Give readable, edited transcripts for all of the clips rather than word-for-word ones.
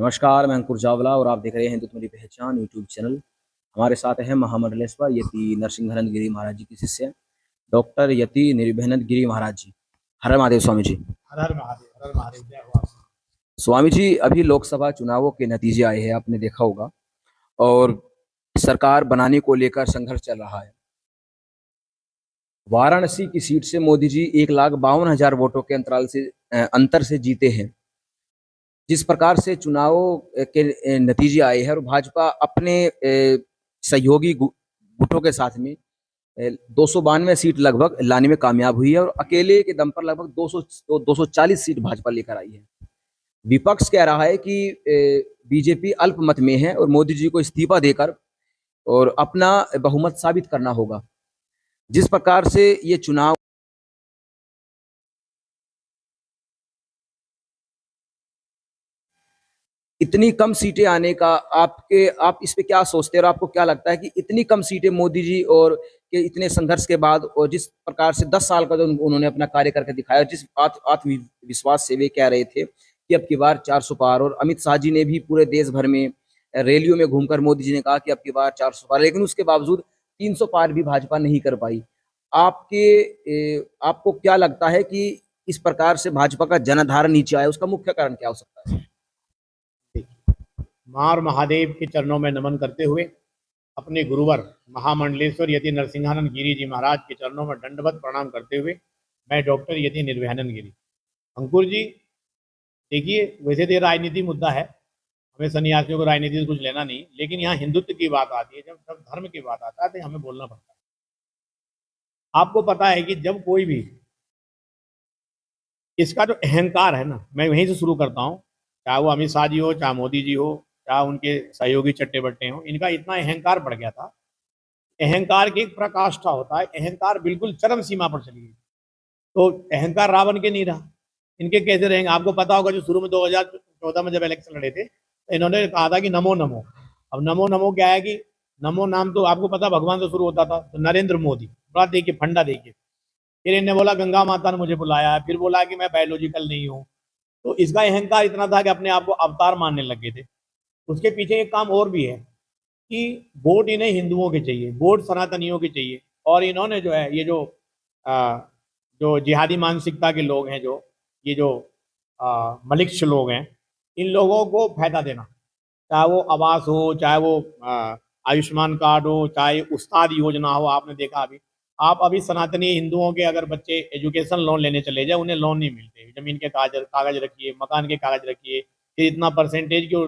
नमस्कार, मैं अंकुर चावला और आप देख रहे हैं हिंदुत्व मेरी पहचान यूट्यूब चैनल। हमारे साथ हैं महामंडलेश्वर यति नरसिंहानंद गिरी महाराज जी के शिष्य डॉक्टर यति निर्भयानंद गिरी महाराज जी। हर हर महादेव स्वामी जी। हर हर महादेव, हर हर महादेव। जय हो आप। स्वामी जी, अभी लोकसभा चुनावों के नतीजे आए हैं, आपने देखा होगा, और सरकार बनाने को लेकर संघर्ष चल रहा है। वाराणसी की सीट से मोदी जी 1,52,000 वोटों के अंतर से जीते हैं। जिस प्रकार से चुनावों के नतीजे आए हैं और भाजपा अपने सहयोगी गुटों के साथ में 292 सीट लगभग लाने में कामयाब हुई है और अकेले के दम पर लगभग 240 सीट भाजपा लेकर आई है। विपक्ष कह रहा है कि बीजेपी अल्पमत में है और मोदी जी को इस्तीफा देकर और अपना बहुमत साबित करना होगा। जिस प्रकार से ये चुनाव इतनी कम सीटें आने का आप इस पे क्या सोचते हैं और आपको क्या लगता है कि इतनी कम सीटें मोदी जी और के इतने संघर्ष के बाद और जिस प्रकार से 10 साल का जो उन्होंने अपना कार्य करके दिखाया, जिस आत्मविश्वास से वे कह रहे थे कि अब की बार 400 पार, और अमित शाह जी ने भी पूरे देश भर में रैलियों में घूमकर मोदी जी ने कहा कि अब की बार 400 पार, लेकिन उसके बावजूद 300 पार भी भाजपा नहीं कर पाई। आपको क्या लगता है कि इस प्रकार से भाजपा का जनाधार नीचे आया, उसका मुख्य कारण क्या हो सकता है? मां और महादेव के चरणों में नमन करते हुए, अपने गुरुवर महामंडलेश्वर यति नरसिंहानंद गिरी जी महाराज के चरणों में दंडवत प्रणाम करते हुए, मैं डॉक्टर यति निर्भयानंद गिरी। अंकुर जी, देखिए, वैसे तो ये राजनीति मुद्दा है, हमें सन्यासियों को राजनीति से कुछ लेना नहीं, लेकिन यहाँ हिंदुत्व की बात आती है, जब धर्म की बात आता है तो हमें बोलना पड़ता है। आपको पता है कि जब कोई भी, इसका जो अहंकार है ना, मैं वहीं से शुरू करता हूँ, चाहे वो अमित शाह जी हो, चाहे मोदी जी हो, चाहे उनके सहयोगी चट्टे बट्टे हों, इनका इतना अहंकार बढ़ गया था। अहंकार की एक प्रकाष्ठा होता है, अहंकार बिल्कुल चरम सीमा पर चली गई। तो अहंकार रावण के नहीं रहा, इनके कैसे रहेंगे? आपको पता होगा, जो शुरू में 2014 में जब इलेक्शन लड़े थे तो इन्होंने कहा था कि नमो नमो। अब नमो नमो क्या है कि नमो नाम तो आपको पता भगवान से शुरू होता था, तो नरेंद्र मोदी, बड़ा देखिए फंडा देखिए। फिर इन्हें बोला गंगा माता ने मुझे बुलाया, फिर बोला कि मैं बायोलॉजिकल नहीं हूँ। तो इसका अहंकार इतना था कि अपने आप को अवतार मानने लगे थे। उसके पीछे एक काम और भी है कि वोट इन्हें हिंदुओं के चाहिए, वोट सनातनियों के चाहिए, और इन्होंने जो है ये जो जिहादी मानसिकता के लोग हैं, जो ये जो मलिक्ष लोग हैं, इन लोगों को फायदा देना, चाहे वो आवास हो, चाहे वो आयुष्मान कार्ड हो, चाहे उस्ताद योजना हो। आपने देखा अभी, आप अभी सनातनी हिंदुओं के अगर बच्चे एजुकेशन लोन लेने चले जाए, उन्हें लोन नहीं मिलते। जमीन के कागज रखिए, मकान के कागज रखिए, फिर इतना परसेंटेज की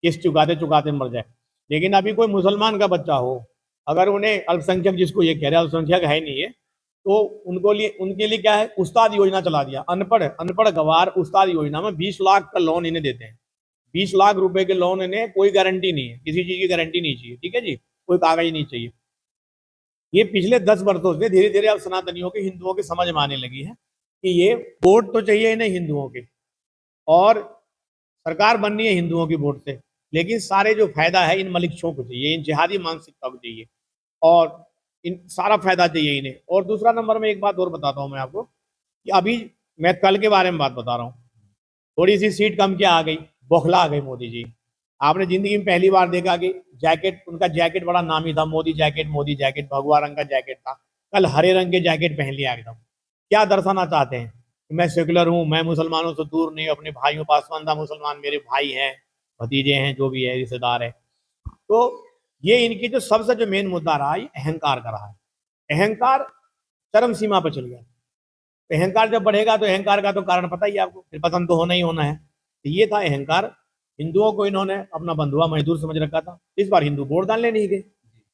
किस्त चुकाते चुकाते मर जाए। लेकिन अभी कोई मुसलमान का बच्चा हो, अगर उन्हें अल्पसंख्यक, जिसको ये कह रहे हैं अल्पसंख्यक है नहीं है, तो उनके लिए क्या है, उस्ताद योजना चला दिया। अनपढ़ गवार उस्ताद योजना में 20 लाख का लोन इन्हें देते हैं। 20 लाख रुपए के लोन इन्हें, कोई गारंटी नहीं है, किसी चीज की गारंटी नहीं चाहिए, ठीक है जी, कोई कागज नहीं चाहिए। ये पिछले 10 वर्षों से धीरे धीरे अब सनातनियों के, हिंदुओं की समझ में आने लगी है कि ये वोट तो चाहिए इन्हें हिंदुओं के, और सरकार बननी है हिंदुओं की वोट से, लेकिन सारे जो फायदा है इन मलिक्षों को चाहिए, इन जिहादी मानसिकता को चाहिए, और इन सारा फायदा चाहिए इन्हें। और दूसरा नंबर में एक बात और बताता हूं मैं आपको कि अभी मैं कल के बारे में बात बता रहा हूँ, थोड़ी सी सीट कम क्या आ गई, बौखला आ गई मोदी जी। आपने जिंदगी में पहली बार देखा कि जैकेट, उनका जैकेट बड़ा नामी था, मोदी जैकेट, भगवा रंग का जैकेट था, कल हरे रंग के जैकेट पहन लिया एकदम। क्या दर्शाना चाहते हैं कि मैं सेकुलर हूँ, मैं मुसलमानों से दूर नहीं, अपने भाइयों, पासवानदा मुसलमान मेरे भाई हैं, भतीजे हैं, जो भी है, रिश्तेदार है। तो ये इनकी जो सबसे जो मेन मुद्दा रहा, ये अहंकार का रहा है। अहंकार चरम सीमा पर चल गया। अहंकार जब बढ़ेगा तो अहंकार का तो कारण पता ही है आपको, फिर पतन तो होना ही होना है। तो ये था अहंकार। हिंदुओं को इन्होंने अपना बंधुआ मजदूर समझ रखा था। इस बार हिंदू वोट डालने नहीं गए,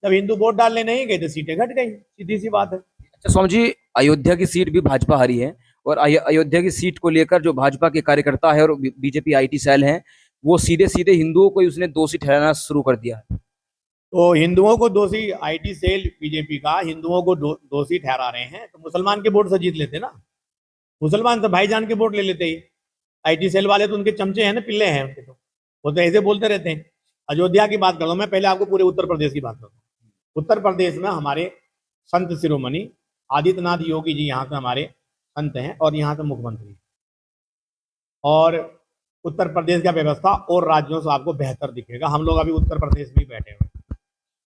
जब हिंदू वोट डालने नहीं गए तो सीटें घट गई, सीधी सी बात है। अच्छा स्वामी जी, अयोध्या की सीट भी भाजपा हारी है और अयोध्या की सीट को लेकर जो भाजपा के कार्यकर्ता है और बीजेपी आईटी सेल है, वो सीधे सीधे हिंदुओं को ही उसने दोषी ठहराना शुरू कर दिया है। तो हिंदुओं को दोषी, आईटी सेल बीजेपी का हिंदुओं को दोषी ठहरा रहे हैं, तो मुसलमान के वोट से जीत लेते ना, मुसलमान से भाईजान के वोट ले लेते ही। आईटी सेल वाले तो उनके चमचे हैं ना, पिल्ले हैं उनके, तो वो तो ऐसे बोलते रहते हैं। अयोध्या की बात कर रहा हूं मैं, पहले आपको पूरे उत्तर प्रदेश की बात करता हूँ। उत्तर प्रदेश में हमारे संत शिरोमणि आदित्यनाथ योगी जी यहाँ से हमारे संत हैं, और यहाँ से मुख्यमंत्री, और उत्तर प्रदेश का व्यवस्था और राज्यों से आपको बेहतर दिखेगा। हम लोग अभी उत्तर प्रदेश में ही बैठे हुए हैं।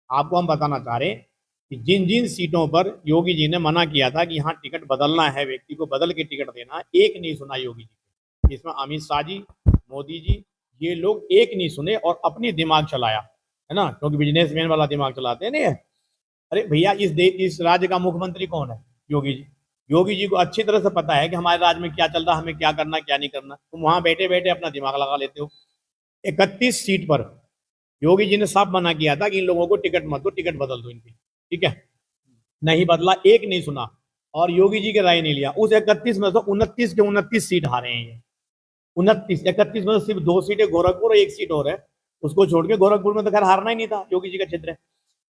आपको हम बताना चाह रहे हैं कि जिन जिन सीटों पर योगी जी ने मना किया था कि यहाँ टिकट बदलना है, व्यक्ति को बदल के टिकट देना है, एक नहीं सुना योगी जी। इसमें अमित शाह जी, मोदी जी, ये लोग एक नहीं सुने और अपनी दिमाग चलाया, है ना, क्योंकि बिजनेसमैन वाला दिमाग चलाते हैं। नहीं है, अरे भैया इस राज्य का मुख्यमंत्री कौन है? योगी जी। योगी जी को अच्छी तरह से पता है कि हमारे राज्य में क्या चल रहा है, हमें क्या करना क्या नहीं करना। तुम वहां बैठे बैठे अपना दिमाग लगा लेते हो। 31 सीट पर योगी जी ने साफ मना किया था कि इन लोगों को टिकट मत दो, टिकट बदल दो इनकी, ठीक है, नहीं बदला, एक नहीं सुना और योगी जी के राय नहीं लिया। उस 31 में से 29 के 29 सीट हारे हैं ये। 31 में सिर्फ 2 सीटें गोरखपुर और 1 सीट और है, उसको छोड़ के गोरखपुर में तो खैर हारना ही नहीं था, योगी जी का क्षेत्र है।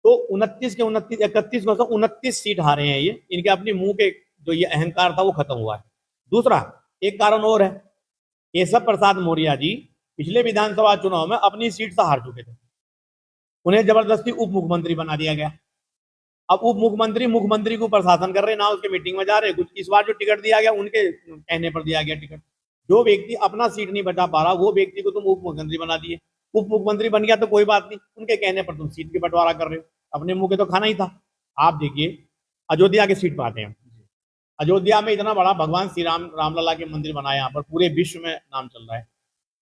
तो 29 के 29, 31 में से 29 सीट हारे हैं ये। इनके अपने मुंह के जो ये अहंकार था वो खत्म हुआ है। दूसरा एक कारण और है, केशव प्रसाद मौर्य जी पिछले विधानसभा चुनाव में अपनी सीट से हार चुके थे, उन्हें जबरदस्ती उप मुख्यमंत्री बना दिया गया। अब उप मुख्यमंत्री को प्रशासन कर रहे ना, उसके मीटिंग में जा रहे कुछ। इस बार जो टिकट दिया गया उनके कहने पर दिया गया टिकट। जो व्यक्ति अपना सीट नहीं बचा पा रहा वो व्यक्ति को तुम उप मुख्यमंत्री बना दिए। उप मुख्यमंत्री बन गया तो कोई बात नहीं, उनके कहने पर तुम सीट की बंटवारा कर रहे हो, अपने मुंह के तो खाना ही था। आप देखिए अयोध्या की सीट पर आते हैं। अयोध्या में इतना बड़ा भगवान श्री रामलला के मंदिर बनाया, यहाँ पर पूरे विश्व में नाम चल रहा है,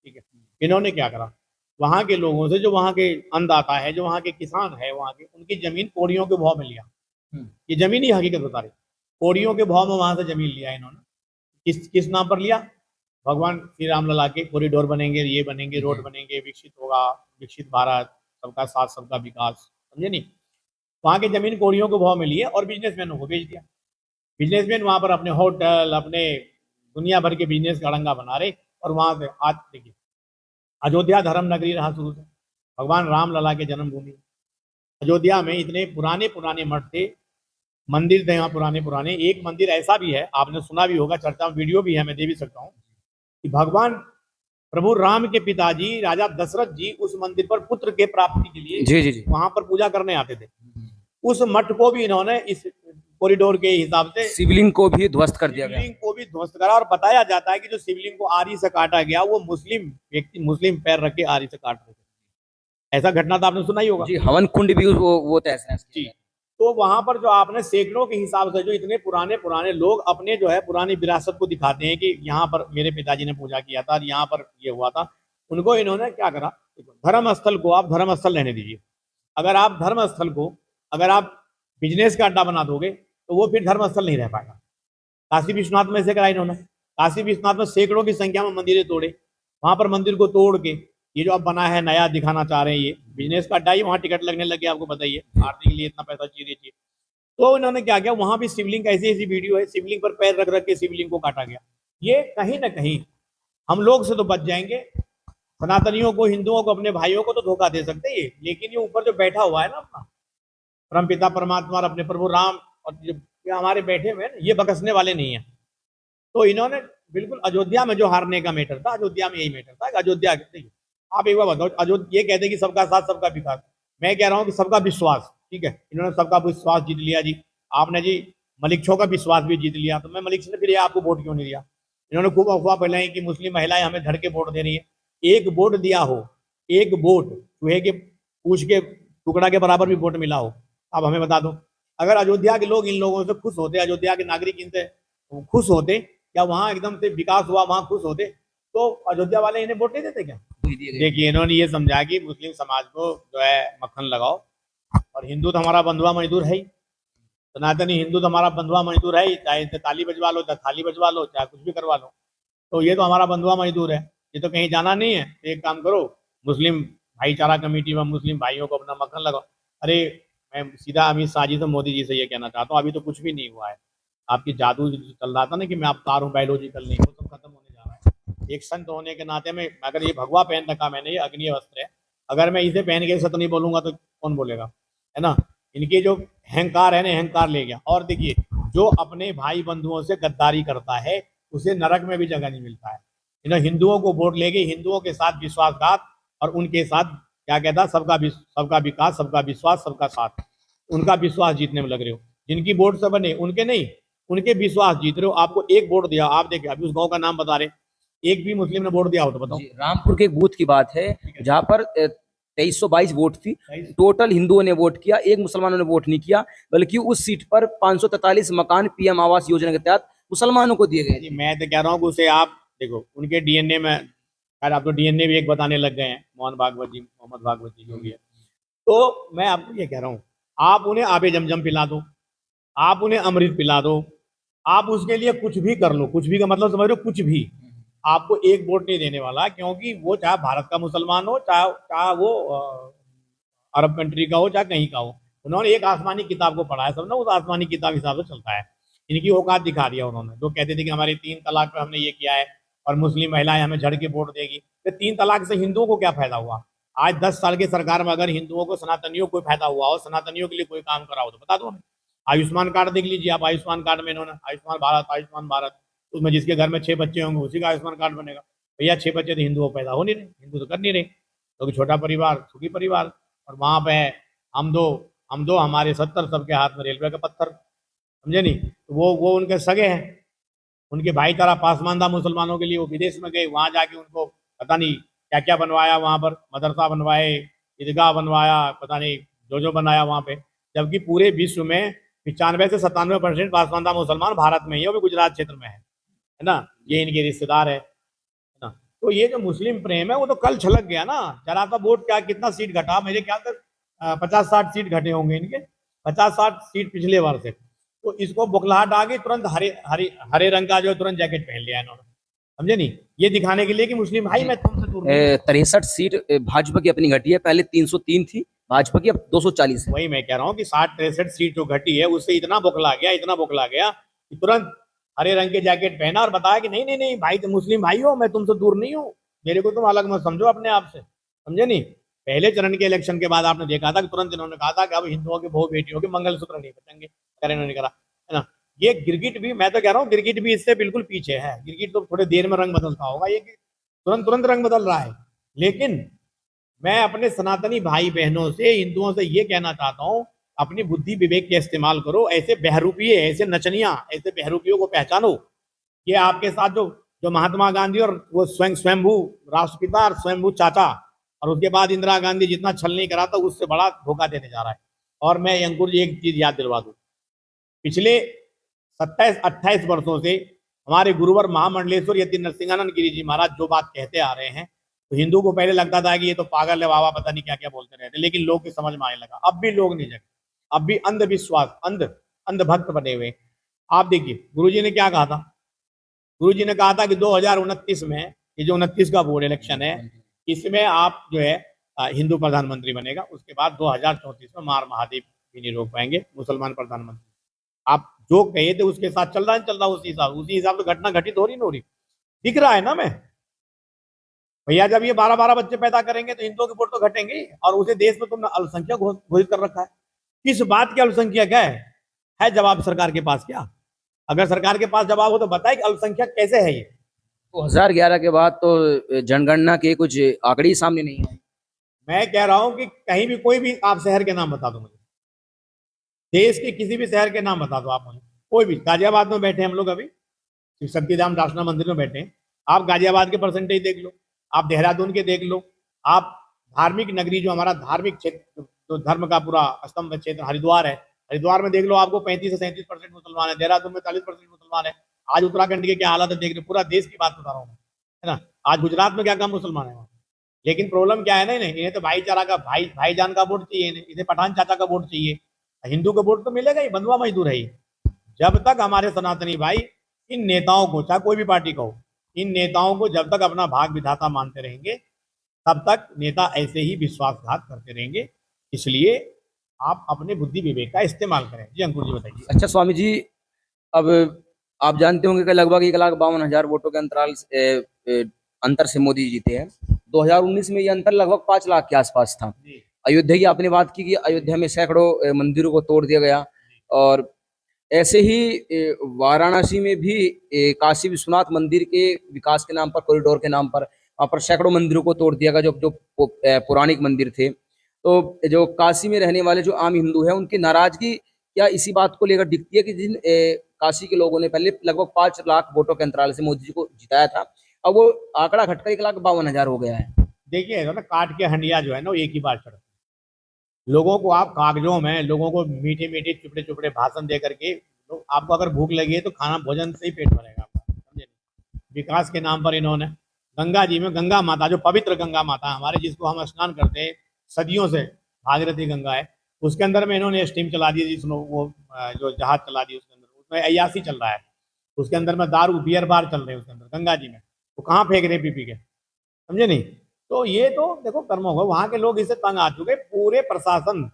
ठीक है। इन्होंने क्या करा, वहां के लोगों से, जो वहां के अन्नदाता है, जो वहां के किसान है, वहां के, उनकी जमीन कौड़ियों के भाव में लिया। ये जमीन ही हकीकत बता रही, कौड़ियों के भाव में वहां से जमीन लिया इन्होंने। किस नाम पर लिया? भगवान श्री रामलला के कॉरिडोर बनेंगे, ये बनेंगे, रोड बनेंगे, विकसित होगा, विकसित भारत, सबका साथ सबका विकास, समझे नहीं। वहां के जमीन कौड़ियों के भाव में लिए और बिजनेसमैनों को बेच दिया। बिजनेसमैन वहां पर अपने होटल, अपने दुनिया भर के बिजनेस का अड़ंगा बना रहे। और वहां से आज देखिए, अयोध्या धर्म नगरी रहा शुरू से, भगवान रामलला के जन्मभूमि। अयोध्या में इतने पुराने पुराने मठ थे, मंदिर थे यहाँ पुराने। एक मंदिर ऐसा भी है, आपने सुना भी होगा, चर्चा में वीडियो भी है, मैं दे भी सकता हूँ, कि भगवान प्रभु राम के पिताजी राजा दशरथ जी उस मंदिर पर पुत्र के प्राप्ति के लिए जी वहां पर पूजा करने आते थे। उस मठ को भी इन्होंने इस कॉरिडोर के हिसाब से, शिवलिंग को भी ध्वस्त कर दिया गया। शिवलिंग को भी ध्वस्त करा। और बताया जाता है कि जो शिवलिंग को आरी से काटा गया, वो मुस्लिम व्यक्ति, मुस्लिम पैर रख के आरी से काट रहे थे। ऐसा घटना तो आपने सुना ही होगा जी। हवन कुंड भी वो तहस जी। तो वहां पर जो आपने सैकड़ों के हिसाब से जो इतने पुराने पुराने लोग अपने जो है पुरानी विरासत को दिखाते हैं कि यहाँ पर मेरे पिताजी ने पूजा किया था, यहाँ पर ये हुआ था, उनको इन्होंने क्या करा, धर्म स्थल को आप धर्म स्थल रहने दीजिए। अगर आप धर्म स्थल को, अगर आप बिजनेस का अड्डा बना दोगे तो वो फिर धर्म स्थल नहीं रह पाएगा। काशी विश्वनाथ में से करा इन्होंने। काशी विश्वनाथ में सैकड़ों की संख्या में मंदिरें तोड़े, वहां पर मंदिर को तोड़ के ये जो अब बना है नया दिखाना चाह रहे हैं, ये बिजनेस का अड्डा ही, वहां टिकट लगने लग गया, आपको बताइए, आरती के लिए इतना पैसा चाहिए। तो इन्होंने क्या किया, वहां भी शिवलिंग, ऐसी ऐसी वीडियो है, शिवलिंग पर पैर रख रख के शिवलिंग को काटा गया। ये कहीं ना कहीं हम लोग से तो बच जाएंगे, सनातनियों को, हिंदुओं को, अपने भाइयों को तो धोखा दे सकते हैं ये, लेकिन ये ऊपर जो बैठा हुआ है ना अपना परम पिता परमात्मा और अपने प्रभु राम और जो हमारे बैठे हुए हैं, ये बकसने वाले नहीं है। तो इन्होंने बिल्कुल अयोध्या में जो हारने का मैटर था, अयोध्या में यही मैटर था। अयोध्या, देखिए आप एक बार बताओ, अयोध्या ये कहते हैं कि सबका साथ सबका विकास, मैं कह रहा हूँ कि सबका विश्वास, ठीक है। इन्होंने सबका विश्वास जीत लिया जी। आपने जी मलिक छो का विश्वास भी जीत लिया, तो मैं मलिक ने फिर आपको वोट क्यों नहीं दिया? इन्होंने खूब अफवाह फैलाई कि मुस्लिम महिलाएं हमें धड़ के वोट दे रही है। एक वोट दिया हो, एक वोट चूहे के पूछ के टुकड़ा के बराबर भी वोट मिला हो, आप हमें बता दो। अगर अयोध्या के लोग इन लोगों से खुश होते, अयोध्या के नागरिक इनसे खुश होते, या वहां एकदम से विकास हुआ, वहां खुश होते, तो अयोध्या वाले इन्हें वोट नहीं देते क्या? देखिए इन्होंने ये समझा कि मुस्लिम समाज को जो है मक्खन लगाओ, और हिंदू तो हमारा बंधुआ मजदूर है ही, सनातनी हिंदू तो हमारा बंधुआ मजदूर है ही, चाहे ताली बजवा लो, चाहे थाली बजवा लो, चाहे कुछ भी करवा लो, तो ये तो हमारा बंधुआ मजदूर है, ये तो कहीं जाना नहीं है। तो एक काम करो, मुस्लिम भाईचारा कमेटी में मुस्लिम भाइयों को अपना मक्खन लगाओ। अरे मैं सीधा अमित शाह जी से, मोदी जी से ये कहना चाहता हूँ, अभी तो कुछ भी नहीं हुआ है। आपकी जादू चल रहा था ना कि मैं अवतार हूँ बायोलॉजिकल, नहीं, वो सब खत्म होने जा रहा है। एक संत होने के नाते में, अगर ये भगवा पहन रखा मैंने, ये अग्नि वस्त्र है, अगर मैं इसे पहन के सत्य नहीं बोलूंगा तो कौन बोलेगा, है ना। इनके जो अहंकार है ना, अहंकार ले गया। और देखिए, जो अपने भाई बंधुओं से गद्दारी करता है उसे नरक में भी जगह नहीं मिलता है। इन्हें हिंदुओं को वोट लेके हिंदुओं के साथ विश्वासघात, और उनके साथ क्या कहता, सबका विकास, सबका विश्वास, सबका साथ, उनका विश्वास जीतने में लग रहे हो। जिनकी वोट से बने उनके नहीं, उनके विश्वास जीत रहे हो। आपको एक वोट दिया, आप देखिए अभी उस गांव का नाम बता रहे, एक भी मुस्लिम ने वोट दिया हो तो बताओ। जी, रामपुर के एक बूथ की बात है ठीक है। जहां पर 2322 वोट थी। 23 टोटल हिंदुओं ने वोट किया, एक मुसलमानों ने वोट नहीं किया, बल्कि उस सीट पर 543 मकान पीएम आवास योजना के तहत मुसलमानों को दिए गए जी, थे। मैं तो कह रहा हूँ कि उसे आप देखो उनके डीएनए में, शायद आप तो डीएनए भी एक बताने लग गए हैं, मोहम्मद भागवत जी जो भी है। तो मैं आपको ये कह रहा हूँ, आप उन्हें आबे जमजम पिला दो, आप उन्हें अमृत पिला दो, आप उसके लिए कुछ भी कर लो, कुछ भी का मतलब समझ रहे हो, कुछ भी, आपको एक वोट नहीं देने वाला, क्योंकि वो चाहे भारत का मुसलमान हो, चाहे चाहे वो अरब कंट्री का हो, चाहे कहीं का हो, उन्होंने एक आसमानी किताब को पढ़ा है, सब ना उस आसमानी किताब के हिसाब से चलता है। इनकी औकात दिखा दिया उन्होंने, जो कहते थे कि हमारे 3 तलाक पे हमने ये किया है और मुस्लिम महिलाएं हमें झड़ के वोट देगी, तो 3 तलाक से हिंदुओं को क्या फायदा हुआ? आज 10 साल की सरकार में अगर हिंदुओं को, सनातनियों को फायदा हुआ हो, सनातनियों के लिए कोई काम करा हो तो बता दो हमें। आयुष्मान कार्ड देख लीजिए आप, आयुष्मान कार्ड में इन्होंने आयुष्मान भारत, उसमें जिसके घर में 6 बच्चे होंगे उसी का आयुष्मान कार्ड बनेगा। भैया 6 बच्चे तो हिंदुओं को पैदा हो नहीं रहे, हिंदू तो कर नहीं रहे, क्योंकि छोटा परिवार सुखी परिवार, और वहां पे है हम दो हमारे 70, सबके हाथ में रेलवे का पत्थर, समझे नहीं? तो वो उनके सगे हैं, उनके भाईचारा पासमानदा मुसलमानों के लिए वो विदेश में गए, वहां जाके उनको पता नहीं क्या क्या बनवाया, वहां पर मदरसा बनवाए, ईदगाह बनवाया, पता नहीं जो बनाया वहां पे, जबकि पूरे विश्व में 95 से 97% पासमानदा मुसलमान भारत में ही है, वो भी गुजरात क्षेत्र में है ना? ये इनके रिश्तेदार है ना? तो ये जो मुस्लिम प्रेम है वो तो कल छलक गया ना, जरा सा वोट क्या, कितना सीट घटा, मेरे ख्याल से 50-60 सीट घटे होंगे इनके, 50-60 सीट पिछले बार से। तो इसको बुखलाहट आ गई, तुरंत हरे हरे हरे रंग का जो है तुरंत जैकेट पहन लिया इन्होंने, समझे नहीं? ये दिखाने के लिए कि मुस्लिम भाई मैं तुमसे दूर नहीं हूं। 63 सीट भाजपा की अपनी घटी है, पहले 303 थी भाजपा की, अब 240 है। वही मैं कह रहा हूँ कि 60-63 सीट जो घटी है उससे इतना बुखला गया, इतना बुखला गया कि तुरंत हरे रंग के जैकेट पहना और बताया कि नहीं नहीं नहीं भाई, तुम मुस्लिम भाई हो, मैं तुमसे दूर नहीं हूँ, मेरे को तुम अलग मत समझो अपने आप से, समझे नहीं? पहले चरण के इलेक्शन के बाद आपने देखा था कि तुरंत इन्होंने कहा था कि अब हिंदुओं के बहु बेटियों के मंगलसूत्र नहीं बचेंगे, अगर इन्होंने करा, है ना? ये गिरगिट भी, मैं तो कह रहा हूँ गिरगिट भी इससे बिल्कुल पीछे है। गिरगिट तो थोड़ी देर में रंग बदलता होगा, ये तुरंत तुरंत रंग बदल रहा है। लेकिन मैं अपने सनातनी भाई बहनों से, हिंदुओं से ये कहना चाहता हूँ, अपनी बुद्धि विवेक का इस्तेमाल करो, ऐसे बहरूपिये, ऐसे नचनिया, ऐसे बहरूपियों को पहचानो। ये आपके साथ जो जो महात्मा गांधी और वो स्वयंभू राष्ट्रपिता और स्वयंभू चाचा, और उसके बाद इंदिरा गांधी जितना छल नहीं करा था उससे बड़ा धोखा देने जा रहा है। और मैं अंकुर जी एक चीज याद दिलवा दूं, पिछले 27-28 वर्षों से हमारे गुरुवर महामंडलेश्वर यति नरसिंहानंद गिरी जी महाराज जो बात कहते आ रहे हैं, तो हिंदू को पहले लगता था कि ये तो पागल है बाबा, पता नहीं क्या क्या बोलते रहते, लेकिन लोग की समझ में आने लगा। अब भी लोग नहीं जगे, अब भी अंधविश्वास, अंधभक्त बने हुए। आप देखिए गुरुजी ने क्या कहा था, गुरुजी ने कहा था कि 2029 में, ये जो 29 का बोर्ड इलेक्शन है, इसमें आप जो है हिंदू प्रधानमंत्री बनेगा, उसके बाद 2034 में मार महादेव भी नहीं रोक पाएंगे मुसलमान प्रधानमंत्री। आप जो कहे थे उसके साथ चल रहा उसी हिसाब से घटना घटित हो रही ना, हो रही दिख रहा है ना? मैं भैया जब ये 12-12 बच्चे पैदा करेंगे तो हिंदुओं के वोट तो घटेंगे, और उसे देश में तुमने अल्पसंख्यक घोषित कर रखा है। किस बात की अल्पसंख्यक है जवाब सरकार के पास क्या? अगर सरकार के पास जवाब हो तो बताए कि अल्पसंख्यक कैसे है ये? 2011 के बाद तो जनगणना के कुछ आंकड़े सामने नहीं आए। मैं कह रहा हूं कि कहीं भी कोई भी आप शहर के नाम बता दो मुझे, देश के किसी भी शहर के नाम बता दो आप मुझे, कोई भी। गाजियाबाद में बैठे हम लोग अभी, शिव शक्तिधाम दासना मंदिर में बैठे हैं, आप गाजियाबाद के परसेंटेज देख लो, आप देहरादून के देख लो, आप धार्मिक नगरी जो हमारा धार्मिक क्षेत्र, जो धर्म का पूरा स्तंभ क्षेत्र हरिद्वार है, हरिद्वार में देख लो, आपको 35 से 37% मुसलमान है, देहरादून में 40% मुसलमान है। आज उत्तराखंड के क्या हालत है देख रहे, पूरा देश की बात बता रहा हूँ, है ना? आज गुजरात में क्या कम मुसलमान है वहाँ, लेकिन प्रॉब्लम क्या है ना, इन्हें तो भाईचारा का, भाईजान का वोट चाहिए, इन्हें पठान चाचा का वोट चाहिए। हिंदू का वोट तो मिलेगा ही, बंधुआ मजदूर है ही। जब तक हमारे सनातनी भाई इन नेताओं को, चाहे कोई भी पार्टी का हो, इन नेताओं को जब तक अपना भाग विधाता मानते रहेंगे, तब तक नेता ऐसे ही विश्वासघात करते रहेंगे। इसलिए आप अपने बुद्धि विवेक का इस्तेमाल करें। जी अंकुर जी बताइए। अच्छा स्वामी जी, अब आप जानते होंगे कि लगभग 1,52,000 वोटों के अंतर से मोदी जीते हैं। 2019 में ये अंतर लगभग 5 लाख के आसपास था। जी अयोध्या की आपने बात की कि अयोध्या में सैकड़ों मंदिरों को तोड़ दिया गया, और ऐसे ही वाराणसी में भी काशी विश्वनाथ मंदिर के विकास के नाम पर, कॉरिडोर के नाम पर, वहाँ पर सैकड़ों मंदिरों को तोड़ दिया गया जो जो पौराणिक मंदिर थे। तो जो काशी में रहने वाले जो आम हिंदू हैं उनकी नाराजगी क्या इसी बात को लेकर दिखती है कि जिन काशी के लोगों ने पहले लगभग 5 लाख वोटों के अंतराल से मोदी जी को जिताया था, अब वो आंकड़ा घटकर 1,52,000 हो गया है। देखिए ऐसा ना, काट के हंडिया जो है ना वो एक ही बार चढ़ती है। लोगों को आप कागजों में, लोगों को मीठे मीठे चुपड़े चुपड़े भाषण दे करके, आपको अगर भूख लगी है तो खाना भोजन से ही पेट भरेगा आपका, समझे। विकास के नाम पर इन्होंने गंगा जी में, गंगा माता जो पवित्र गंगा माता हमारे, जिसको हम स्नान करते हैं सदियों से, भागीरथी गंगा है, उसके अंदर में इन्होंने स्टीम चला दी, जिसमें वो जो जहाज चला दी, उसके अंदर उसमें अयासी चल रहा है, उसके अंदर में दारू बियर बार चल रहे हैं उसके अंदर गंगा जी में, वो कहाँ फेंक रहे पी पी के, समझे नहीं। तो ये तो देखो कर्म होगा, वहां के लोग इससे तंग आ चुके, पूरे प्रशासन,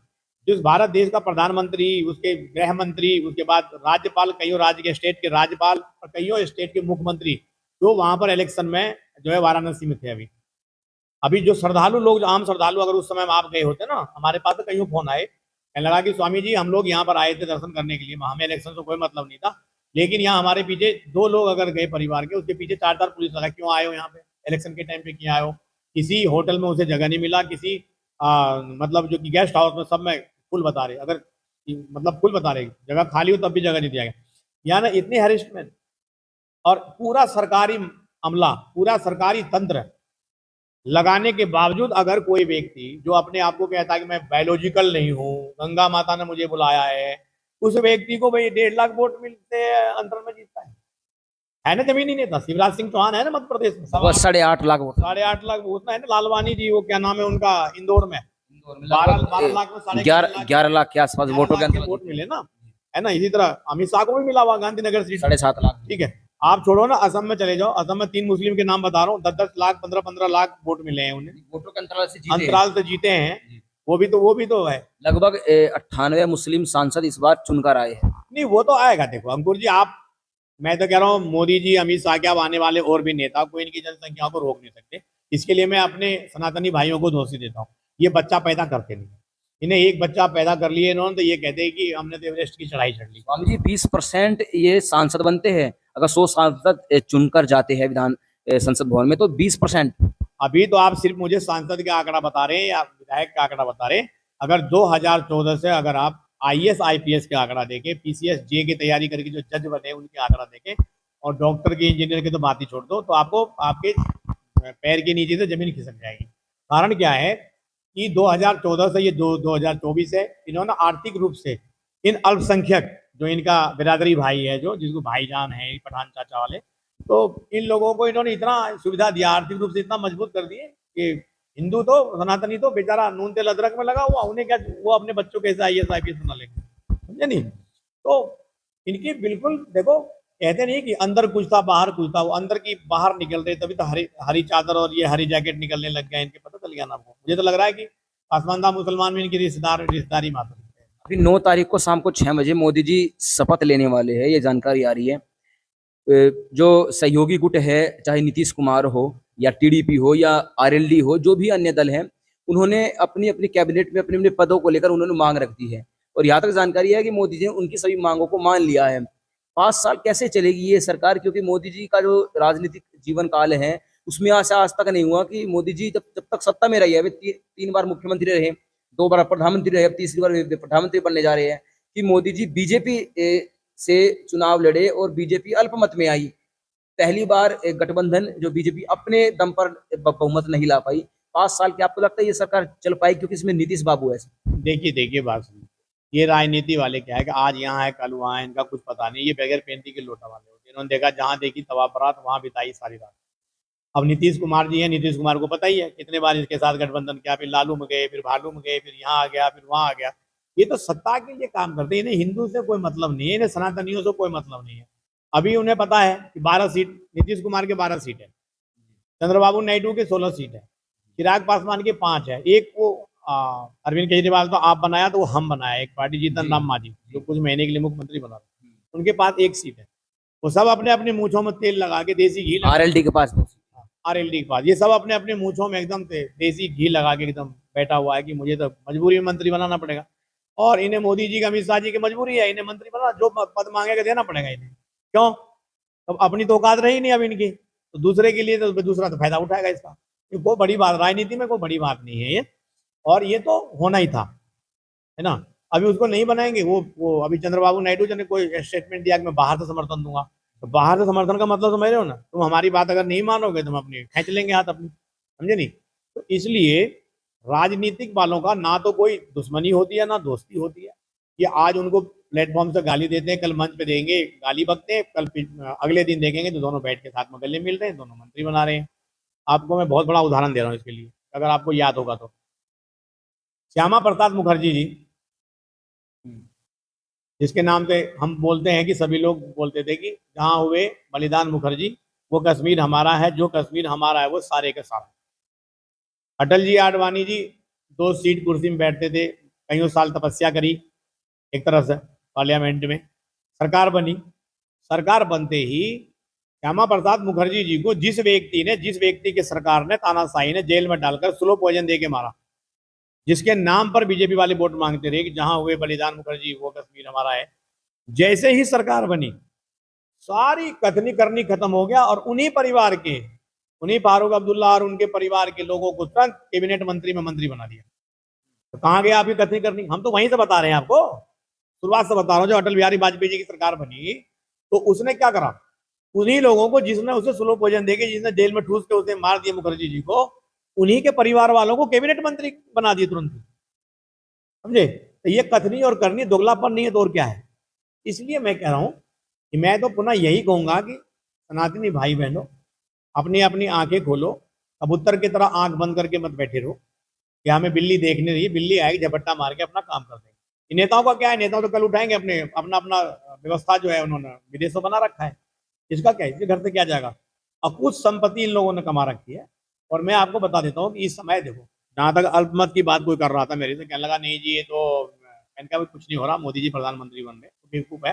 जिस भारत देश का प्रधानमंत्री, उसके गृह मंत्री, उसके बाद राज्यपाल, कईयों राज्य के स्टेट के राज्यपाल और कईयों स्टेट के मुख्यमंत्री जो वहां पर इलेक्शन में जो है वाराणसी में थे। अभी अभी जो श्रद्धालु लोग, जो आम श्रद्धालु, अगर उस समय में आप गए होते ना, हमारे पास तो कईयों फोन आए, कहने लगा कि स्वामी जी हम लोग यहाँ पर आए थे दर्शन करने के लिए, हमें इलेक्शन से कोई मतलब नहीं था, लेकिन यहाँ हमारे पीछे 2 लोग अगर गए परिवार के, उसके पीछे 4 पुलिस लगा, क्यों आए हो यहाँ पे इलेक्शन के टाइम पे, क्यों आए हो। किसी होटल में उसे जगह नहीं मिला, किसी मतलब जो कि गेस्ट हाउस में, सब में फुल बता रहे, अगर मतलब फुल बता रहे, जगह खाली हो तब भी जगह नहीं दिया गया। यहाँ ना इतनी हैरेसमेंट, और पूरा सरकारी अमला, पूरा सरकारी तंत्र लगाने के बावजूद अगर कोई व्यक्ति जो अपने आप को कहता है कि मैं बायोलॉजिकल नहीं हूँ, गंगा माता ने मुझे बुलाया है, उस व्यक्ति को भाई 1.5 लाख वोट मिलते हैं, अंतर में जीतता है ना। जमीनी नेता शिवराज सिंह चौहान है ना मध्य प्रदेश में, 8.5 लाख वोट, 8.5 लाख वोट है ना। लालवानी जी, वो क्या नाम है उनका, इंदौर में 12 लाख में 11 लाख के आसपास वोटों के अंदर वोट मिले ना, है ना। इसी तरह अमित शाह को भी मिला हुआ गांधीनगर सीट 7.5 लाख। ठीक है, आप छोड़ो ना, असम में चले जाओ, असम में 3 मुस्लिम के नाम बता रहा हूँ, 10-10 लाख 15-15 लाख वोट मिले हैं उन्हें, वोटों के अंतराल से जीते हैं। वो भी तो है। लगभग 98 मुस्लिम सांसद इस बार चुनकर आए हैं। नहीं वो तो आएगा, देखो अंकुर जी, आप, मैं तो कह रहा हूँ मोदी जी, अमित शाह, क्या आने वाले और भी नेता, कोई इनकी जनसंख्या को रोक नहीं सकते। इसके लिए मैं अपने सनातनी भाइयों को दोषी देता हूँ, ये बच्चा पैदा करते नहीं, इन्हें एक बच्चा पैदा कर लिए इन्होंने तो ये कहते हैं कि हमने तो एवरेस्ट की चढ़ाई चढ़ ली। स्वामी जी 20% ये सांसद बनते हैं, अगर 100 सांसद चुनकर जाते हैं विधान संसद भवन में, तो 20%। अभी तो आप सिर्फ मुझे सांसद का आंकड़ा बता रहे हैं या विधायक का आंकड़ा बता रहे हैं। अगर 2014 से अगर आप IAS IPS का आंकड़ा देखें, PCS जे की तैयारी करके जो जज बने उनके आंकड़ा देखें, और डॉक्टर के, इंजीनियर के तो बात ही छोड़ दो, तो आपको आपके पैर के नीचे से जमीन खिसक जाएगी। कारण क्या है कि 2014 से ये 2024 है, इन्होंने आर्थिक रूप से इन अल्पसंख्यक, जो इनका बिरादरी भाई है, जो जिसको भाईजान है पठान चाचा वाले, तो इन लोगों को इन्होंने इतना सुविधा दिया, आर्थिक रूप से इतना मजबूत कर दिए कि हिंदू तो, सनातनी तो बेचारा नून तेल अदरक में लगा हुआ, उन्हें क्या, वो अपने बच्चों के IAS IPS बना लेंगे, समझे नहीं। तो इनकी बिल्कुल देखो, कहते नहीं कि अंदर कुछ था बाहर कुछ था, वो अंदर की बाहर निकल रहे, तभी तो हरी चादर और ये हरी जैकेट निकलने लग गया इनके, पता चल गया ना आपको। मुझे तो लग रहा है कि आसमानदार मुसलमान में इनकी रिश्तेदारी मात्र है। अभी 9 तारीख को शाम को 6 बजे मोदी जी शपथ लेने वाले हैं, ये जानकारी आ रही है। जो सहयोगी गुट है, चाहे नीतीश कुमार हो या TDP हो या RLD हो, जो भी अन्य दल हैं, उन्होंने अपनी अपनी कैबिनेट में अपने अपने पदों को लेकर उन्होंने मांग रख दी है, और यहाँ तक जानकारी है कि मोदी जी ने उनकी सभी मांगों को मान लिया है। 5 साल कैसे चलेगी ये सरकार, क्योंकि मोदी जी का जो राजनीतिक जीवन काल है उसमें आज तक नहीं हुआ कि मोदी जी जब तक सत्ता में रही है, 3 बार मुख्यमंत्री रहे, 2 बार प्रधानमंत्री रहे, अब तीसरी बार प्रधानमंत्री बनने जा रहे हैं, कि मोदी जी बीजेपी से चुनाव लड़े और बीजेपी अल्पमत में आई। पहली बार एक गठबंधन जो बीजेपी अपने दम पर बहुमत नहीं ला पाई। 5 साल की आपको लगता है ये सरकार चल पाई, क्योंकि इसमें नीतीश बाबू है? देखिए बात सुनिए, ये राजनीति वाले क्या है कि आज यहाँ है कल वहाँ है, इनका कुछ पता नहीं, ये बगैर पेंटी के लोटा वाले होते हैं। इन्होंने देखा जहाँ देखी तवा बरात, वहाँ बिताई सारी रात। अब नीतीश कुमार जी है, नीतीश कुमार को पता ही है कितने बार इसके साथ गठबंधन किया, फिर लालू में गए, फिर भालू में गए, फिर यहाँ आ गया, फिर वहाँ आ गया। ये तो सत्ता के लिए काम करते हैं, इन्हें हिंदू से कोई मतलब नहीं है, इन्हें सनातनियों से कोई मतलब नहीं है। अभी उन्हें पता है कि 12 सीट नीतीश कुमार के 12 सीट है, चंद्रबाबू नायडू के 16 सीट है, चिराग पासवान के 5 है, एक वो अरविंद केजरीवाल तो आप बनाया, तो वो हम बनाया, एक पार्टी जीतन राम मांझी जो कुछ महीने के लिए मुख्यमंत्री बना, उनके पास 1 सीट है। वो सब अपने अपने मूंछों में तेल लगा के, देसी घी, RLD के पास, RLD के पास, ये सब अपने अपने मूंछों में एकदम से देसी घी लगा के एकदम बैठा हुआ है कि मुझे तो मजबूरी में मंत्री बनाना पड़ेगा। और इन्हें मोदी जी का, अमित शाह जी की मजबूरी है, इन्हें मंत्री बनाना, जो पद मांगेगा देना पड़ेगा इन्हें। क्यों? अब अपनी तो औकात रही नहीं अब इनकी, तो दूसरे के लिए तो दूसरा तो फायदा उठाएगा इसका। ये कोई बड़ी बात, राजनीति में कोई बड़ी बात नहीं है ये, और ये तो होना ही था, है ना। अभी उसको नहीं बनाएंगे, वो अभी चंद्रबाबू नायडू जी ने कोई स्टेटमेंट दिया कि मैं बाहर से समर्थन दूंगा, तो बाहर से समर्थन का मतलब समझ रहे हो ना, तुम हमारी बात अगर नहीं मानोगे तो हम अपनी खींच लेंगे हाथ अपनी, समझे नहीं। तो इसलिए राजनीतिक वालों का ना तो कोई दुश्मनी होती है ना दोस्ती होती है। ये आज उनको प्लेटफॉर्म से गाली देते हैं, कल मंच पे देंगे गाली बकते हैं, कल अगले दिन देखेंगे तो दोनों बैठ के साथ में गले मिल रहे हैं, दोनों मंत्री बना रहे हैं। आपको मैं बहुत बड़ा उदाहरण दे रहा हूँ इसके लिए, अगर आपको याद होगा तो श्यामा प्रसाद मुखर्जी जी, जिसके नाम से हम बोलते हैं कि सभी लोग बोलते थे कि जहाँ हुए बलिदान मुखर्जी वो कश्मीर हमारा है, जो कश्मीर हमारा है वो सारे का सारा। अटल जी आडवाणी जी 2 सीट कुर्सी में बैठते थे, कईयों साल तपस्या करी एक तरह से पार्लियामेंट में, सरकार बनी। सरकार बनते ही श्यामा प्रसाद मुखर्जी जी को जिस व्यक्ति के सरकार ने तानाशाही ने जेल में डालकर स्लो पॉइजन दे के मारा, जिसके नाम पर बीजेपी वाले वोट मांगते रहे कि जहां हुए बलिदान मुखर्जी वो कश्मीर हमारा है, जैसे ही सरकार बनी सारी कथनी करनी खत्म हो गया और उन्हीं फारूक अब्दुल्ला और उनके परिवार के लोगों को तुरंत कैबिनेट मंत्री में मंत्री बना दिया। तो कहां गया आपकी कथनी करनी? हम तो वहीं से बता रहे हैं आपको, शुरुआत से बता रहा हूं। जो अटल बिहारी वाजपेयी जी की सरकार बनी तो उसने क्या करा, उन्हीं लोगों को जिसने उसे स्लो पॉइजन देके, जिसने जेल में ठूस के उसे मार दिया मुखर्जी जी को, उन्हीं के परिवार वालों को कैबिनेट मंत्री बना दिए तुरंत, समझे। तो ये कथनी और करनी दोगलापन नहीं है तो और क्या है। इसलिए मैं कह रहा हूं कि मैं तो पुनः यही कहूंगा कि सनातनी भाई बहनों, अपनी अपनी आंखें खोलो, कबूतर की तरह आंख बंद करके मत बैठे रहो कि हमें बिल्ली देखने रही, बिल्ली आएगी झपट्टा मार के अपना काम कर देंगे। नेताओं का क्या है, नेताओं तो कल उठाएंगे अपना अपना व्यवस्था जो है उन्होंने विदेशों बना रखा है, इसका क्या है, इसके घर से क्या जाएगा। और कुछ संपत्ति इन लोगों ने कमा रखी है। और मैं आपको बता देता हूँ कि इस समय देखो, जहां तक अल्पमत की बात कोई कर रहा था मेरे से, कहने लगा नहीं जी ये तो इनका भी कुछ नहीं हो रहा, मोदी जी प्रधानमंत्री बन गए, तो बेवकूफ है।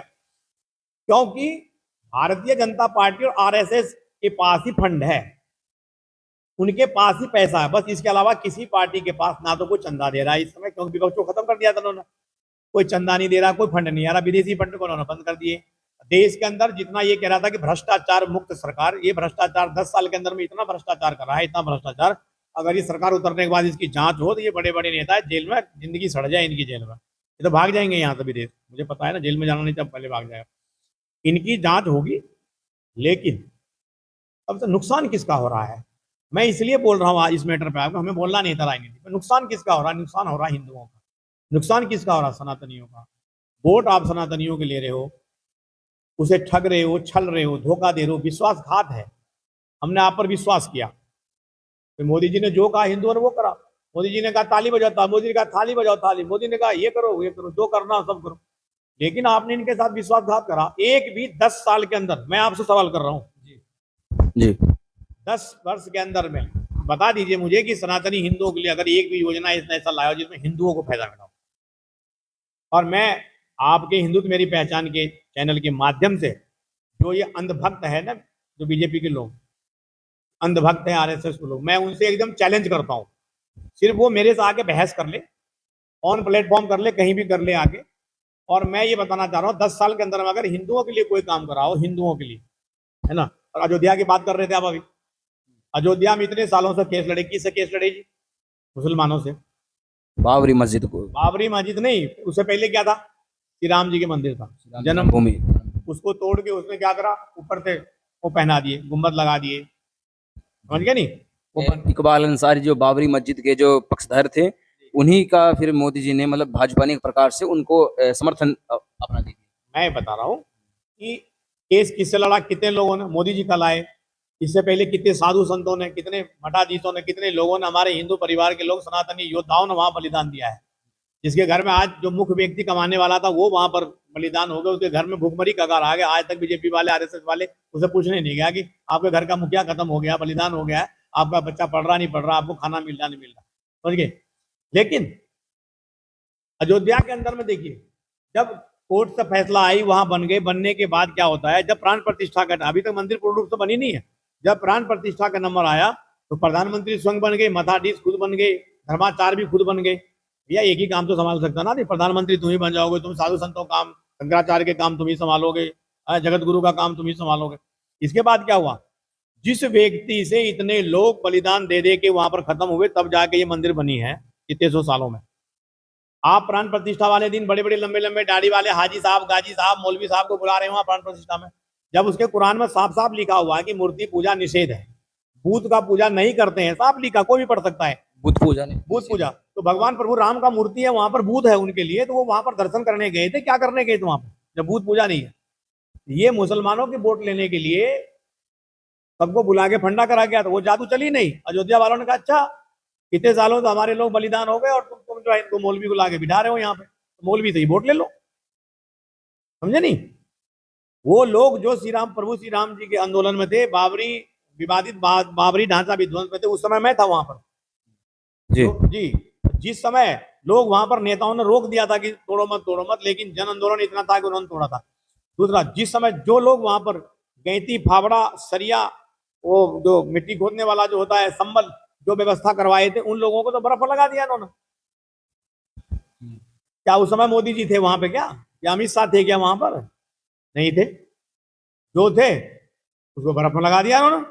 क्योंकि भारतीय जनता पार्टी और आरएसएस के पास ही फंड है, उनके पास ही पैसा है, बस इसके अलावा किसी पार्टी के पास ना तो कोई चंदा दे रहा है इस समय, क्योंकि विपक्ष को खत्म कर दिया था उन्होंने, कोई चंदा नहीं दे रहा, कोई फंड नहीं आ रहा, विदेशी फंड को उन्होंने बंद कर दिए। देश के अंदर जितना ये कह रहा था कि भ्रष्टाचार मुक्त सरकार, ये भ्रष्टाचार 10 साल के अंदर में इतना भ्रष्टाचार कर रहा है, इतना भ्रष्टाचार, अगर ये सरकार उतरने के बाद इसकी जांच हो तो ये बड़े बड़े नेता जेल में जिंदगी सड़ जाए इनकी जेल में, ये तो भाग जाएंगे यहाँ से विदेश, मुझे पता है ना, जेल में जाना नहीं तब पहले भाग जाएगा। इनकी जांच होगी, लेकिन अब तो नुकसान किसका हो रहा है, मैं इसलिए बोल रहा हूँ इस मैटर पे आपको, हमें बोलना नहीं था राजनीति में। नुकसान किसका हो रहा है? नुकसान हो रहा है हिंदुओं का, नुकसान किसका हो रहा है? सनातनियों का। वोट आप सनातनियों के ले रहे हो, उसे ठग रहे हो, छल रहे हो, धोखा दे रहे हो, विश्वासघात है। हमने आप पर विश्वास किया, तो मोदी जी ने जो कहा हिंदुओं ने वो करा। मोदी जी ने कहा ताली बजाओ, मोदी ने कहा थाली बजाओ थाली, मोदी ने कहा ये करो, जो करना सब करो, लेकिन आपने इनके साथ विश्वासघात करा। एक भी 10 साल के अंदर, मैं आपसे सवाल कर रहा हूँ जी 10 वर्ष के अंदर में बता दीजिए मुझे कि सनातनी हिंदुओं के लिए अगर एक भी योजना इसने ऐसा लाया जिसमें हिंदुओं को फायदा मिला। और मैं आपके हिंदुत्व मेरी पहचान के चैनल के माध्यम से, जो ये अंधभक्त है ना, जो बीजेपी के लोग अंधभक्त है, आरएसएस के लोग, मैं उनसे एकदम चैलेंज करता हूँ, सिर्फ वो मेरे से आके बहस कर ले, ऑन प्लेटफॉर्म कर ले, कहीं भी कर ले आके। और मैं ये बताना चाह रहा हूँ 10 साल के अंदर अगर हिंदुओं के लिए कोई काम करा हो, हिंदुओं के लिए, है ना। और अयोध्या की बात कर रहे थे आप अभी, अयोध्या में इतने सालों से केस लड़े, किससे केस लड़े जी? मुसलमानों से। बाबरी मस्जिद को, बाबरी मस्जिद नहीं, उससे पहले क्या था, श्री राम जी के मंदिर था, जन्मभूमि, उसको तोड़ के उसने क्या करा, ऊपर से वो पहना दिए, गुम्बद लगा दिए, समझ गया नहीं। इकबाल अंसारी जो बाबरी मस्जिद के जो पक्षधर थे, उन्हीं का फिर मोदी जी ने, मतलब भाजपा ने एक प्रकार से उनको समर्थन अपना दिया। मैं बता रहा हूँ कि केस किससे लड़ा, कितने लोगों ने, मोदी जी का लाए, इससे पहले कितने साधु संतों ने, कितने मठाधीशों ने, कितने लोगों ने, हमारे हिंदू परिवार के लोग, सनातनी योद्धाओं ने वहां बलिदान दिया है। जिसके घर में आज जो मुख्य व्यक्ति कमाने वाला था वो वहां पर बलिदान हो गया, उसके घर में भूखमरी कगार आ गया। आज तक बीजेपी वाले, आरएसएस वाले उसे पूछने नहीं गया कि आपके घर का मुखिया खत्म हो गया, बलिदान हो गया है, आपका बच्चा पढ़ रहा नहीं पढ़ रहा, आपको खाना मिल रहा नहीं मिल रहा, समझ गए। लेकिन अयोध्या के अंदर में देखिए, जब कोर्ट से फैसला आई, वहां बन गए, बनने के बाद क्या होता है, जब प्राण प्रतिष्ठा का, अभी तक मंदिर पूर्ण रूप से बनी नहीं है, जब प्राण प्रतिष्ठा का नंबर आया तो प्रधानमंत्री स्वयं बन गए, मठाधीश खुद बन गए, धर्माचार्य भी खुद बन गए। भैया एक ही काम तो संभाल सकता ना, नहीं प्रधानमंत्री तुम ही बन जाओगे, तुम साधु संतों काम, शंकराचार्य के काम तुम ही संभालोगे, जगत गुरु का काम तुम ही संभालोगे। इसके बाद क्या हुआ, जिस व्यक्ति से इतने लोग बलिदान दे दे के वहां पर खत्म हुए, तब जाके ये मंदिर बनी है इतने 100 सालों में। आप प्राण प्रतिष्ठा वाले दिन बड़े बड़े लंबे लंबे दाढ़ी वाले हाजी साहब, गाजी साहब, मौलवी साहब को बुला रहे हो प्राण प्रतिष्ठा में, जब उसके कुरान में साफ साफ लिखा हुआ है कि मूर्ति पूजा निषेध है, भूत का पूजा नहीं करते हैं, साफ लिखा, कोई भी पढ़ सकता है। बुद्ध पूजा नहीं, भूत पूजा तो भगवान प्रभु राम का मूर्ति है, वहां पर भूत है उनके लिए, तो वो वहां पर दर्शन करने गए थे, क्या करने गए थे वहां पर जब भूत पूजा नहीं है। ये मुसलमानों की वोट लेने के लिए सबको बुला के फंडा करा गया, तो वो जादू चली नहीं। अयोध्या वालों ने कहा अच्छा कितने सालों तो हमारे लोग बलिदान हो गए और तुम जो है इनको मौलवी को लाके बिठा रहे हो यहाँ पे, तो मौलवी से ही वोट ले लो। समझे नहीं? वो लोग जो प्रभु श्री राम जी के आंदोलन में थे, बाबरी विवादित बाबरी ढांचा विध्वंस में थे, उस समय मैं था वहां पर जी। तो जी जिस समय लोग वहां पर नेताओं ने रोक दिया था कि तोड़ो मत, लेकिन जन आंदोलन इतना था कि उन्होंने तोड़ा था। दूसरा, जिस समय जो लोग वहां पर गैंती, फावड़ा, सरिया, वो जो मिट्टी खोदने वाला जो होता है, संबल, जो व्यवस्था करवाए थे, उन लोगों को तो बर्फ लगा दिया उन्होंने। क्या उस समय मोदी जी थे वहां पे? क्या अमित शाह थे क्या वहां पर? नहीं थे। जो थे उसको बर्फ में लगा दिया उन्होंने।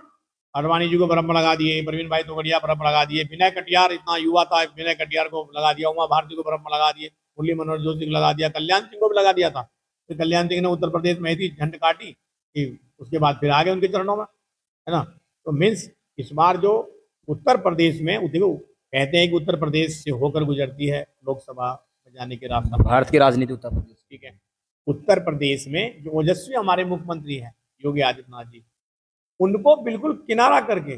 अडवाणी जी को बर्फ में लगा दिए, प्रवीण भाई तोगड़िया बर्फ में लगा दिए, विनय कटियार इतना युवा था, विनय कटियार को लगा दिया, उमा भारती को बर्फ में लगा दिए, मुरली मनोहर जोशी को लगा दिया, कल्याण सिंह को भी लगा दिया था। फिर कल्याण सिंह ने उत्तर प्रदेश में ही झंड काटी कि उसके बाद फिर आ गए उनके चरणों में, है ना। तो मीन्स इस बार जो उत्तर प्रदेश में, देखो कहते हैं कि उत्तर प्रदेश से होकर गुजरती है लोकसभा में जाने के रास्ता, भारत की राजनीति उत्तर प्रदेश, ठीक है। उत्तर प्रदेश में जो ओजस्वी हमारे मुख्यमंत्री हैं योगी आदित्यनाथ जी, उनको बिल्कुल किनारा करके,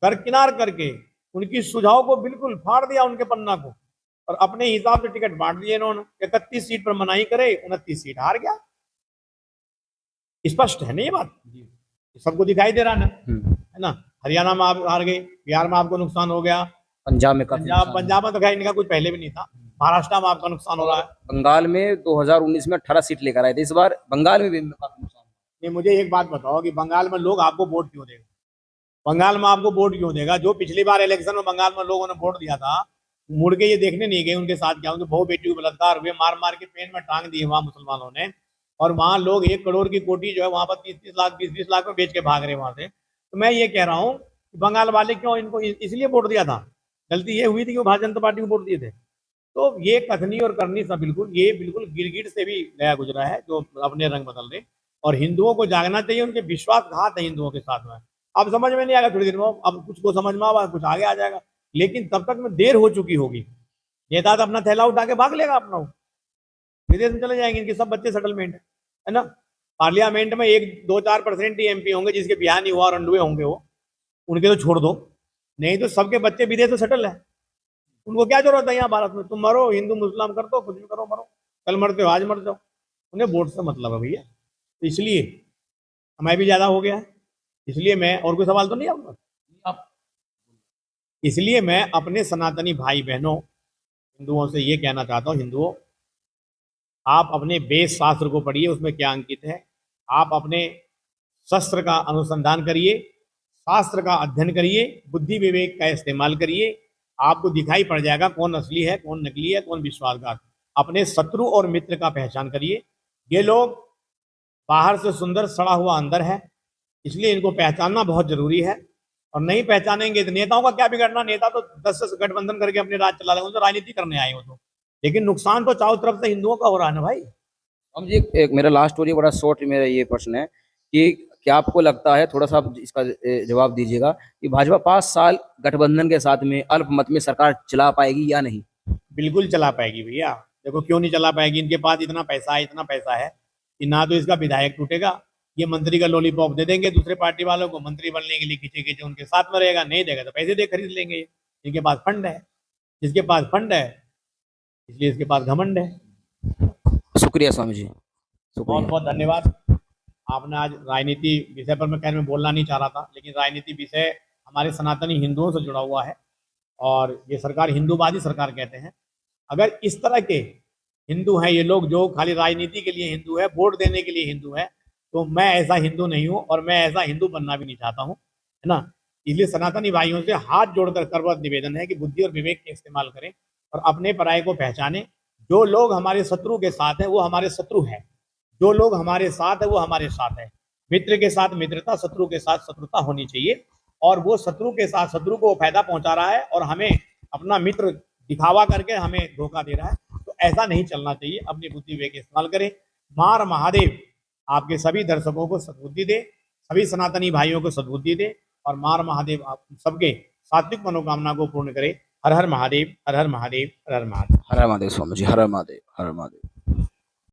दरकिनार करके, उनकी सुझाव को बिल्कुल फाड़ दिया, उनके पन्ना को, और अपने हिसाब से टिकट बांट दिए इन्होंने। 31 सीट पर मनाही करे, 29 सीट हार गया। स्पष्ट है ना ये बात, सबको दिखाई दे रहा है ना। हरियाणा में आप हार गए, बिहार में आपको नुकसान हो गया, पंजाब में पंजाब में तो खैर इनका कुछ पहले भी नहीं था, महाराष्ट्र में आपका नुकसान हो रहा है। बंगाल में 2019 में 18 सीट लेकर आए थे, इस बार बंगाल में भी काफी नुकसान। नहीं, मुझे एक बात बताओ कि बंगाल में लोग आपको वोट क्यों देगा? बंगाल में आपको वोट क्यों देगा? जो पिछली बार इलेक्शन में बंगाल में लोगों ने वोट दिया था, मुड़ के ये देखने नहीं गए उनके साथ क्या, उनके बहु बेटियों को बलात्कार हुए, मार मार के पेन में टांग दिए वहां मुसलमानों ने, और वहां लोग 1 करोड़ की कोटी जो है वहां पर 30-30 लाख 20-20 लाख में बेच के भाग रहे वहां से। तो मैं ये कह रहा हूँ कि बंगाल वाले क्यों इनको इसलिए वोट दिया था? गलती ये हुई थी कि वो भारतीय जनता पार्टी को वोट दिए थे। तो ये कथनी और करनी सब ये बिल्कुल गिरगिट से भी गया गुजरा है, जो अपने रंग बदल रहे। और हिंदुओं को जागना चाहिए, उनके विश्वासघात है हिंदुओं के साथ में। अब समझ में नहीं आएगा थोड़ी देर में, अब कुछ को समझ में आवा, कुछ आगे आ जाएगा, लेकिन तब तक में देर हो चुकी होगी। नेता तो अपना थैला उठा के भाग लेगा, अपना विदेश में चले जाएंगे, इनके सब बच्चे सेटलमेंट है ना। पार्लियामेंट में 1-2-4% ही एमपी होंगे जिसके बिहार नहीं हुआ और अंडुए होंगे, वो उनके तो छोड़ दो, नहीं तो सबके बच्चे विदेश में सेटल है। उनको क्या जरूरत है यहाँ भारत में? तुम मरो, हिंदू मुस्लिम कर दो, कुछ भी करो, मरो, कल मरते हो आज मर जाओ, उन्हें वोट से मतलब है भैया। तो इसलिए हमें भी ज्यादा हो गया है, इसलिए मैं, और कोई सवाल तो नहीं आपका? इसलिए मैं अपने सनातनी भाई बहनों हिंदुओं से ये कहना चाहता हूँ, हिंदुओं आप अपने वेद शास्त्र को पढ़िए, उसमें क्या अंकित है। आप अपने शस्त्र का अनुसंधान करिए, शास्त्र का अध्ययन करिए, बुद्धि विवेक का इस्तेमाल करिए, आपको दिखाई पड़ जाएगा कौन असली है, कौन नकली है, कौन विश्वासघात। अपने शत्रु और मित्र का पहचान करिए। ये लोग बाहर से सुंदर, सड़ा हुआ अंदर है, इसलिए इनको पहचानना बहुत जरूरी है। और नहीं पहचानेंगे तो नेताओं का क्या बिगड़ना? नेता तो 10 गठबंधन करके अपने राज चला रहे, तो राजनीति करने आए हो तो, लेकिन नुकसान तो चारों तरफ से हिंदुओं का हो रहा है ना भाई। अब जी एक मेरा लास्ट और ये बड़ा शॉर्ट मेरा ये प्रश्न है कि क्या आपको लगता है, थोड़ा सा आप इसका जवाब दीजिएगा, कि भाजपा 5 साल गठबंधन के साथ में अल्पमत में सरकार चला पाएगी या नहीं? बिल्कुल चला पाएगी भैया। देखो क्यों नहीं चला पाएगी, इनके पास इतना पैसा है कि ना तो इसका विधायक टूटेगा, ये मंत्री का लॉलीपॉप दे देंगे दूसरे पार्टी वालों को, मंत्री बनने के लिए खींचे खींचे उनके साथ में रहेगा, नहीं देगा तो पैसे दे खरीद लेंगे। इनके पास फंड है, जिसके पास फंड है इसलिए इसके पास घमंड है। शुक्रिया स्वामी जी, बहुत बहुत धन्यवाद। आपने आज राजनीति विषय पर मैं बोलना नहीं चाह रहा था, लेकिन राजनीति विषय हमारे सनातनी हिंदुओं से जुड़ा हुआ है, और ये सरकार हिंदूवादी सरकार कहते हैं। अगर इस तरह के हिंदू हैं ये लोग जो खाली राजनीति के लिए हिंदू है, वोट देने के लिए हिंदू है, तो मैं ऐसा हिंदू नहीं हूँ और मैं ऐसा हिंदू बनना भी नहीं चाहता हूँ, है ना। इसलिए सनातनी भाइयों से हाथ जोड़कर करवत निवेदन है कि बुद्धि और विवेक का इस्तेमाल करें और अपने पराये को पहचानें। जो लोग हमारे शत्रु के साथ हैं वो हमारे शत्रु हैं, जो लोग हमारे साथ है वो हमारे साथ है। मित्र के साथ मित्रता, शत्रु के साथ शत्रुता होनी चाहिए, और वो शत्रु के साथ शत्रु को फायदा पहुंचा रहा है और हमें अपना मित्र दिखावा करके हमें धोखा दे रहा है, तो ऐसा नहीं चलना चाहिए। अपनी बुद्धि विवेक इस्तेमाल करें। मार महादेव आपके सभी दर्शकों को सद्बुद्धि दे, सभी सनातनी भाइयों को सद्बुद्धि दे और मार महादेव आप सबके सात्विक मनोकामना को पूर्ण करे। हर हर महादेव, हर हर महादेव, हर हर महादेव। हर हर महादेव स्वामी जी, हर हर महादेव, हर हर महादेव।